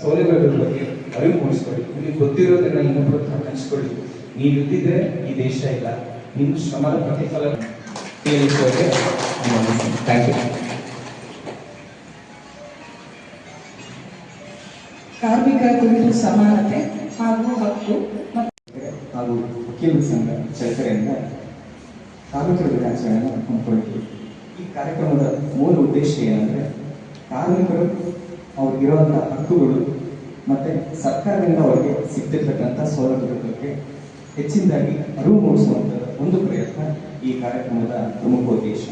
ಸೌಲಭ್ಯಗಳ ಬಗ್ಗೆ ಅರಿವು ಮೂಡಿಸ್ಕೊಳ್ಳಿ. ನಿಮಗೆ ಗೊತ್ತಿರೋದನ್ನ ಇನ್ನೊಬ್ಬರ ಹತ್ರ ಹಂಚ್ಕೊಳ್ಳಿ. ನೀವು ಇದ್ದಿದ್ರೆ ಈ ದೇಶ ಇಲ್ಲ. ನಿಮ್ಮ ಶ್ರಮದ ಪ್ರತಿಫಲ. Thank you. ಕಾರ್ಮಿಕರ ಕುರಿತು ಸಮಾನತೆ ಹಾಗೂ ಹಕ್ಕು ಹಾಗೂ ವಕೀಲರ ಸಂಘ ಚಳಕರೆಯಿಂದ ಕಾರ್ಮಿಕರ ದಿನಾಚರಣೆಯನ್ನು ಹಮ್ಮಿಕೊಂಡಿದ್ದೀವಿ. ಈ ಕಾರ್ಯಕ್ರಮದ ಮೂಲ ಉದ್ದೇಶ ಏನಂದರೆ ಕಾರ್ಮಿಕರು ಅವ್ರಿಗಿರುವಂಥ ಹಕ್ಕುಗಳು ಮತ್ತು ಸರ್ಕಾರದಿಂದ ಅವರಿಗೆ ಸಿಗ್ತಿರ್ತಕ್ಕಂಥ ಸೌಲಭ್ಯಗಳ ಬಗ್ಗೆ ಹೆಚ್ಚಿನದಾಗಿ ಅರಿವು ಮೂಡಿಸುವಂಥ ಒಂದು ಪ್ರಯತ್ನ ಈ ಕಾರ್ಯಕ್ರಮದ ಪ್ರಮುಖ ಉದ್ದೇಶ.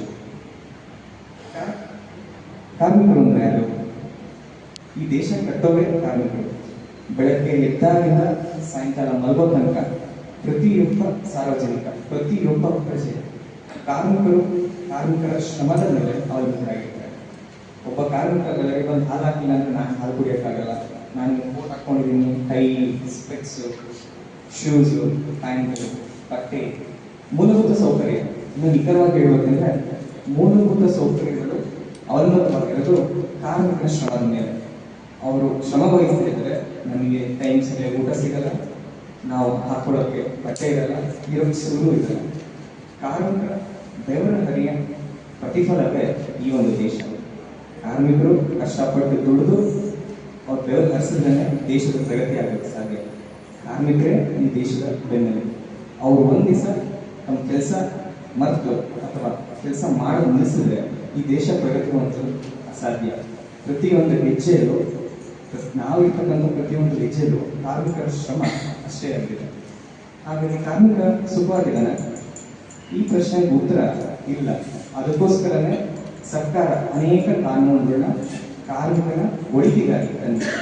ಕಾರ್ಮಿಕರು ಅಂದರೆ ಯಾರು? ಈ ದೇಶ ಕಟ್ಟೋವೇ ಕಾರ್ಮಿಕರು. ಬೆಳಗ್ಗೆ ಎದ್ದಾಗಿಂದ ಸಾಯಂಕಾಲ ಮಲಗೋ ತನಕ ಪ್ರತಿಯೊಬ್ಬ ಸಾರ್ವಜನಿಕ, ಪ್ರತಿಯೊಬ್ಬ ಪ್ರಜೆ ಕಾರ್ಮಿಕರ ಶ್ರಮದ ಮೇಲೆ ಅವಲಂಬಿತರಾಗಿರ್ತಾರೆ. ಒಬ್ಬ ಕಾರ್ಮಿಕ ಬೆಳಗ್ಗೆ ಬಂದು ಹಾಲು ಹಾಕಿಲ್ಲ ಅಂದ್ರೆ ನಾನು ಹಾಲು ಕುಡಿಯೋಕ್ಕಾಗಲ್ಲ. ನಾನು ಕೋಟ್ ಹಾಕೊಂಡಿದ್ದೀನಿ, ಟೈ, ಸ್ಪೆಕ್ಸು, ಶೂಸು, ಪ್ಯಾಂಟು, ಬಟ್ಟೆ, ಮೂಲಭೂತ ಸೌಕರ್ಯ. ಇನ್ನು ನಿಖರವಾಗಿ ಹೇಳ್ಬೇಕಂದ್ರೆ ಮೂಲಭೂತ ಸೌಕರ್ಯಗಳು ಅವಲಂಬಿತವಾಗಿರೋದು ಕಾರ್ಮಿಕರ ಶ್ರಮದ ಮೇಲೆ. ಅವರು ಶ್ರಮ ವಹಿಸ್ತಿದ್ರೆ ನಮಗೆ ಟೈಮ್ ಸರಿಯಾಗಿ ಊಟ ಸಿಗಲ್ಲ, ನಾವು ಹಾಕೊಳ್ಳೋಕ್ಕೆ ಬಟ್ಟೆ ಇರಲ್ಲ, ಇರೋಕ್ಕೆ ಸುರು ಇರಲ್ಲ. ಕಾರ್ಮಿಕರ ಬೆವರ ಹರಿಯ ಪ್ರತಿಫಲವೇ ಈ ಒಂದು ದೇಶ. ಕಾರ್ಮಿಕರು ಕಷ್ಟಪಟ್ಟು ದುಡಿದು ಅವ್ರ ಬೆವರು ಹರಿಸಿದ್ರೆ ದೇಶದ ಪ್ರಗತಿ ಆಗೋಕ್ಕೆ ಸಾಧ್ಯ. ಕಾರ್ಮಿಕರೇ ಈ ದೇಶದ ಬೆನ್ನೆಲುಬು. ಅವರು ಒಂದು ದಿವಸ ತಮ್ಮ ಕೆಲಸ ಮರೆತು ಅಥವಾ ಕೆಲಸ ಮಾಡೋದು ನಿಲ್ಲಿಸಿದ್ರೆ ಈ ದೇಶ ಪ್ರಗತಿ ಹೊಂದಲು ಅಸಾಧ್ಯ. ಪ್ರತಿಯೊಂದು ಹೆಜ್ಜೆಯಲ್ಲೂ ನಾವು ಇರ್ತಕ್ಕಂಥ ಪ್ರತಿಯೊಂದು ಹೆಜ್ಜೆಯಲ್ಲೂ ಕಾರ್ಮಿಕರ ಶ್ರಮ ಅಷ್ಟೇ ಆಗಿದೆ. ಹಾಗಾಗಿ ಕಾರ್ಮಿಕ ಸುಖವಾಗಿದ್ದಾನೆ? ಈ ಪ್ರಶ್ನೆಗೆ ಉತ್ತರ ಇಲ್ಲ. ಅದಕ್ಕೋಸ್ಕರನೇ ಸರ್ಕಾರ ಅನೇಕ ಕಾನೂನುಗಳನ್ನ ಕಾರ್ಮಿಕನ ಒಳಿತಿಗಾಗಿ ತಂದಿದೆ.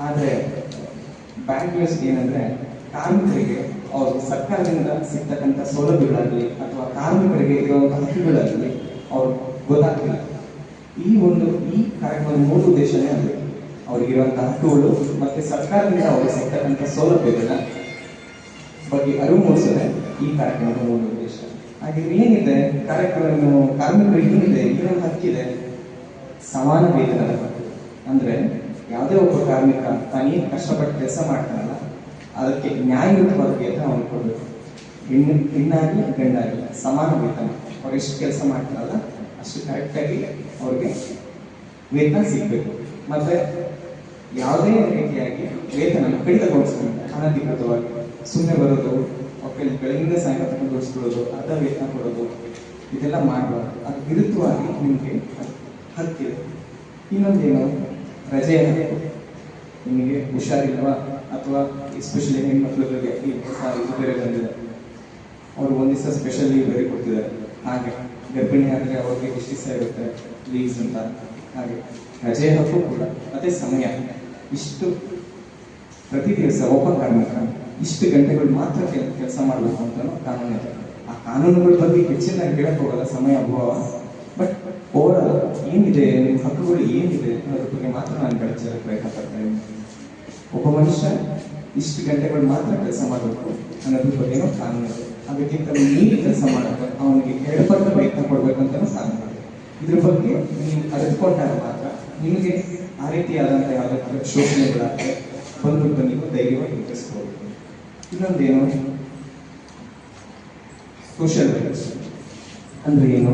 ಆದರೆ ಬ್ಯಾಡ್ ನ್ಯೂಸ್ ಏನಂದ್ರೆ ಕಾರ್ಮಿಕರಿಗೆ ಅವರು ಸರ್ಕಾರದಿಂದ ಸಿಗ್ತಕ್ಕಂಥ ಸೌಲಭ್ಯಗಳಾಗಲಿ ಅಥವಾ ಕಾರ್ಮಿಕರಿಗೆ ಇರುವಂತಹ ಹಕ್ಕುಗಳಾಗಲಿ ಅವ್ರು ಗೊತ್ತಾಗ್ತಿಲ್ಲ. ಈ ಕಾರ್ಯಕ್ರಮದ ಮೂಲ ಉದ್ದೇಶನೇ ಆಗಲಿ ಅವ್ರಿಗಿರುವಂತಹ ಹಕ್ಕುಗಳು ಮತ್ತೆ ಸರ್ಕಾರದಿಂದ ಅವ್ರಿಗೆ ಸಿಗ್ತಕ್ಕಂಥ ಸೌಲಭ್ಯಗಳ ಬಗ್ಗೆ ಅರಿವು ಮೂಡಿಸೋದೇ ಈ ಕಾರ್ಯಕ್ರಮದ ಮೂಲ ಉದ್ದೇಶ. ಹಾಗಿದ್ರೆ ಏನಿದೆ ಕಾರ್ಯಕ್ರಮ? ಕಾರ್ಮಿಕರಿಗೆ ಏನಿದೆ? ಏನೊಂದು ಹಕ್ಕಿದೆ, ಸಮಾನ ವೇತನದ ಹಕ್ಕು. ಅಂದ್ರೆ ಯಾವುದೇ ಒಬ್ಬ ಕಾರ್ಮಿಕ ತಾನೇನು ಕಷ್ಟಪಟ್ಟು ಕೆಲಸ ಮಾಡ್ತಾನಲ್ಲ ಅದಕ್ಕೆ ನ್ಯಾಯಯುತವಾದ ವೇತನ ಅವನು ಕೊಡಬೇಕು. ಹೆಣ್ಣಾಗಿ ಗಂಡಾಗಿ ಸಮಾನ ವೇತನ. ಅವ್ರು ಎಷ್ಟು ಕೆಲಸ ಮಾಡ್ತಾರಲ್ಲ ಅಷ್ಟು ಕರೆಕ್ಟಾಗಿ ಅವ್ರಿಗೆ ವೇತನ ಸಿಗಬೇಕು. ಮತ್ತೆ ಯಾವುದೇ ರೀತಿಯಾಗಿ ವೇತನ ಕಡಿತಗೊಳಿಸ್ಕೊಂಡು ಅನಧಿಕೃತವಾಗಿ ಸುಮ್ಮನೆ ಬರೋದು, ಬೆಳಗಿಂದ ಸಾಯಂಕಾಲ ತನಕ ದುಡಿಸ್ಕೊಳ್ಳೋದು, ಅರ್ಧ ವೇತನ ಕೊಡೋದು, ಇದೆಲ್ಲ ಮಾಡಬಾರ್ದು. ಅದು ವಿರುದ್ಧವಾಗಿ ನಿಮಗೆ ಹಕ್ಕಿದೆ. ಇನ್ನೊಂದೇನು? ರಜೆಯ ಹಕ್ಕು. ನಿಮಗೆ ಹುಷಾರಿಲ್ಲವ ಅಥವಾ ಎಸ್ಪೆಷಲಿ ಹೆಣ್ಮಕ್ಳುಗಳಿಗೆ ಈ ಇದು ಬೇರೆ ಬಂದಿದೆ, ಅವರು ಒಂದು ದಿವಸ ಸ್ಪೆಷಲ್ ಲೀವ್ ಬೇರೆ ಕೊಡ್ತಿದ್ದಾರೆ. ಹಾಗೆ ಗರ್ಭಿಣಿ ಆದರೆ ಅವ್ರಿಗೆ ಎಷ್ಟು ದಿವಸ ಇರುತ್ತೆ ಲೀವ್ಸ್ ಅಂತ. ಹಾಗೆ ರಜೆಯ ಹಕ್ಕು ಕೂಡ. ಮತ್ತೆ ಸಮಯ. ಇಷ್ಟು ಪ್ರತಿ ದಿವಸ ಒಬ್ಬ ಕಾರ್ಮಿಕ ಇಷ್ಟು ಗಂಟೆಗಳು ಮಾತ್ರ ಕೆಲಸ ಮಾಡಬೇಕು ಅಂತ ಕಾನೂನು ಇದೆ. ಆ ಕಾನೂನುಗಳ ಬಗ್ಗೆ ಹೆಚ್ಚಿನಾಗಿ ಹೇಳಕ್ ಹೋಗಲ್ಲ, ಸಮಯ ಅಭಾವ. ಬಟ್ ಓವರ್ ಏನಿದೆ, ನಿಮ್ಮ ಹಕ್ಕುಗಳು ಏನಿದೆ ಅನ್ನೋದ್ರ ಬಗ್ಗೆ ಮಾತ್ರ ನಾನು ಬೆಳೆಸೋಕೆ ಪ್ರಯತ್ನ ಪಡ್ತಾ ಇದ್ದೀನಿ. ಒಬ್ಬ ಮನುಷ್ಯ ಇಷ್ಟು ಗಂಟೆಗಳು ಮಾತ್ರ ಕೆಲಸ ಮಾಡಬೇಕು ಅನ್ನೋದ್ರ ಬಗ್ಗೆನೂ ಕಾನೂನು ಇದೆ. ಅದಕ್ಕಿಂತ ಮೀರಿ ಕೆಲಸ ಮಾಡೋದು ಅವನಿಗೆ ಹೇಳಪಟ್ಟ ಪ್ರಯತ್ನ ಕೊಡ್ಬೇಕಂತಲೂ ಕಾನೂನು ಇದೆ. ಇದ್ರ ಬಗ್ಗೆ ನೀವು ಅರಿತುಕೊಂಡಾಗ ಮಾತ್ರ ನಿಮಗೆ ಆ ರೀತಿಯಾದಂಥ ಯಾವುದೇ ಶೋಷಣೆಗಳಾದರೆ ಬಂದು ನೀವು ಧೈರ್ಯವಾಗಿ ಎದುರಿಸ್ಬೋದು. ಇನ್ನೊಂದೇನು? ಸೋಷಿಯಲ್ ವೆಲ್ಫೇರ್ ಅಂದ್ರೆ ಏನು?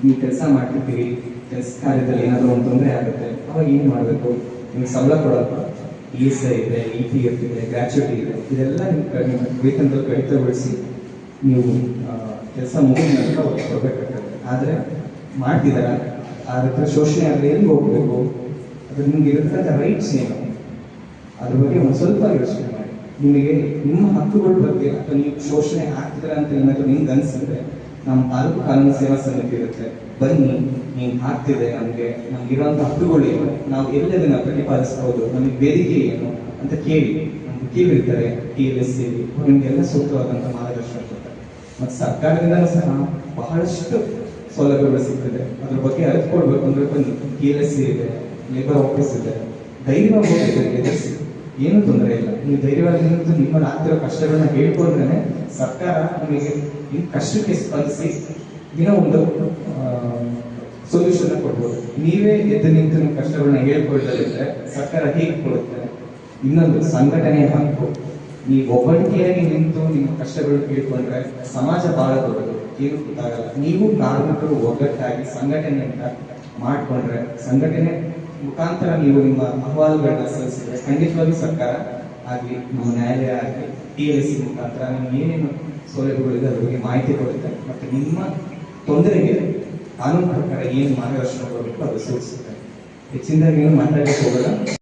ನೀವು ಕೆಲಸ ಮಾಡ್ತಿರ್ತೀರಿ, ಕೆಲಸ ಕಾರ್ಯದಲ್ಲಿ ಏನಾದರೂ ಒಂದು ತೊಂದರೆ ಆಗುತ್ತೆ, ಅವಾಗ ಏನು ಮಾಡಬೇಕು? ನಿಮ್ಗೆ ಸಂಬಳ ಕೊಡೋದು ESI ಇದೆ, EPF ಇದೆ, ಗ್ರ್ಯಾಚ್ಯುಟಿ ಇದೆ, ಇದೆಲ್ಲ ನಿಮ್ಮ ವೇತನದಲ್ಲಿ ಕಡಿತಗೊಳಿಸಿ ನೀವು ಕೆಲಸ ಮುಗಿದ ನಂತರ ಕೊಡಬೇಕಾಗ್ತದೆ. ಆದರೆ ಮಾಡ್ತಿದ್ದಾರ ಅದರ ಶೋಷಣೆ ಆದರೆ ಎಲ್ಲಿಗೆ ಹೋಗಬೇಕು? ಅದು ನಿಮ್ಗೆ ಇರತಕ್ಕಂಥ ರೈಟ್ಸ್ ಏನು? ಅದ್ರ ಬಗ್ಗೆ ಒಂದು ಸ್ವಲ್ಪ ಯೋಚನೆ ಮಾಡಿ. ನಿಮಗೆ ನಿಮ್ಮ ಹಕ್ಕುಗಳ ಬಗ್ಗೆ ಅಥವಾ ನೀವು ಶೋಷಣೆ ಆಗ್ತಿದ್ದೀರಾ ಅಂತ ಏನಾದರೂ ನಿಮ್ಗೆ ಅನಿಸಿದ್ರೆ ನಮ್ಮ ತಾಲೂಕು ಕಾನೂನು ಸೇವಾ ಸಮಿತಿ ಇರುತ್ತೆ, ಬನ್ನಿ, ಹಿಂಗೆ ಆಗ್ತಿದೆ, ನಮ್ಗಿರುವಂಥ ಹಕ್ಕುಗಳು ಏನು, ನಾವು ಎಲ್ಲದನ್ನ ಪ್ರತಿಪಾದಿಸ್ಬೋದು, ನಮಗೆ ವೇದಿಕೆ ಏನು ಅಂತ ಕೇಳಿ. ನಮ್ಮ ವಕೀಲರಿರ್ತಾರೆ, TLS ನಿಮಗೆಲ್ಲ ಸೂಕ್ತವಾದಂಥ ಮಾರ್ಗದರ್ಶನ ಕೊಡ್ತಾರೆ. ಮತ್ತು ಸರ್ಕಾರದಿಂದಲೂ ಸಹ ಬಹಳಷ್ಟು ಸೌಲಭ್ಯಗಳು ಸಿಗ್ತದೆ. ಅದ್ರ ಬಗ್ಗೆ ಅರಿತುಕೊಳ್ಬೇಕು ಅಂದ್ರೆ ಬನ್ನಿ, TLS ಇದೆ, ಲೇಬರ್ ಆಫೀಸ್ ಇದೆ, ಧೈರ್ಯವಾಗಿ ಎದುರಿಸಿ. ಏನೂ ತೊಂದರೆ ಇಲ್ಲ. ನೀವು ಧೈರ್ಯವಾಗಿ ನಿಂತು ನಿಮ್ಮಲ್ಲಿ ಆಗ್ತಿರೋ ಕಷ್ಟಗಳನ್ನ ಹೇಳ್ಕೊಂಡ್ರೆ ಸರ್ಕಾರ ನಿಮಗೆ ಈ ಕಷ್ಟಕ್ಕೆ ಸ್ಪಂದಿಸಿ ದಿನ ಒಂದು ಸೊಲ್ಯೂಷನ್ ಕೊಡ್ಬೋದು. ನೀವೇ ಎದ್ದು ನಿಂತು ನಿಮ್ಮ ಕಷ್ಟಗಳನ್ನ ಹೇಳ್ಕೊಳ್ತಾರೆ ಸರ್ಕಾರ ಹೇಗೆ ಕೊಡುತ್ತೆ? ಇನ್ನೊಂದು ಸಂಘಟನೆ ಹಕ್ಕು. ನೀವು ಒಬ್ಬಂಟಿಯಾಗಿ ನಿಂತು ನಿಮ್ಮ ಕಷ್ಟಗಳು ಕೇಳ್ಕೊಂಡ್ರೆ ಸಮಾಜ ಬಹಳ ದೊಡ್ಡದು, ಏನು ಗೊತ್ತಾಗಲ್ಲ. ನೀವು ಕಾರ್ಮಿಕರು ಒಗ್ಗಟ್ಟಾಗಿ ಸಂಘಟನೆಯಿಂದ ಮಾಡ್ಕೊಂಡ್ರೆ, ಸಂಘಟನೆ ಮುಖಾಂತರ ನೀವು ನಿಮ್ಮ ಅಹವಾಲುಗಳನ್ನ ಸಲ್ಲಿಸಿದ್ರೆ ಖಂಡಿತವಾಗಿ ಸರ್ಕಾರ ಆಗಲಿ, ನಮ್ಮ ನ್ಯಾಯಾಲಯ ಆಗಲಿ, TLC ಮುಖಾಂತರ ನಿಮ್ಗೆ ಏನೇನು ಸೌಲಭ್ಯಗಳಿದೆ ಅದ್ರ ಬಗ್ಗೆ ಮಾಹಿತಿ ಕೊಡುತ್ತೆ ಮತ್ತು ನಿಮ್ಮ ತೊಂದರೆಗೆ ಕಾನೂನು ಪ್ರಕಾರ ಏನು ಮಾರ್ಗದರ್ಶನ ಕೊಡಬೇಕು ಅದು ಸೂಚಿಸುತ್ತೆ. ಹೆಚ್ಚಿನದಾಗಿ ಏನು ಮಾತಾಡಲಿಕ್ಕೆ ಹೋಗಲ್ಲ.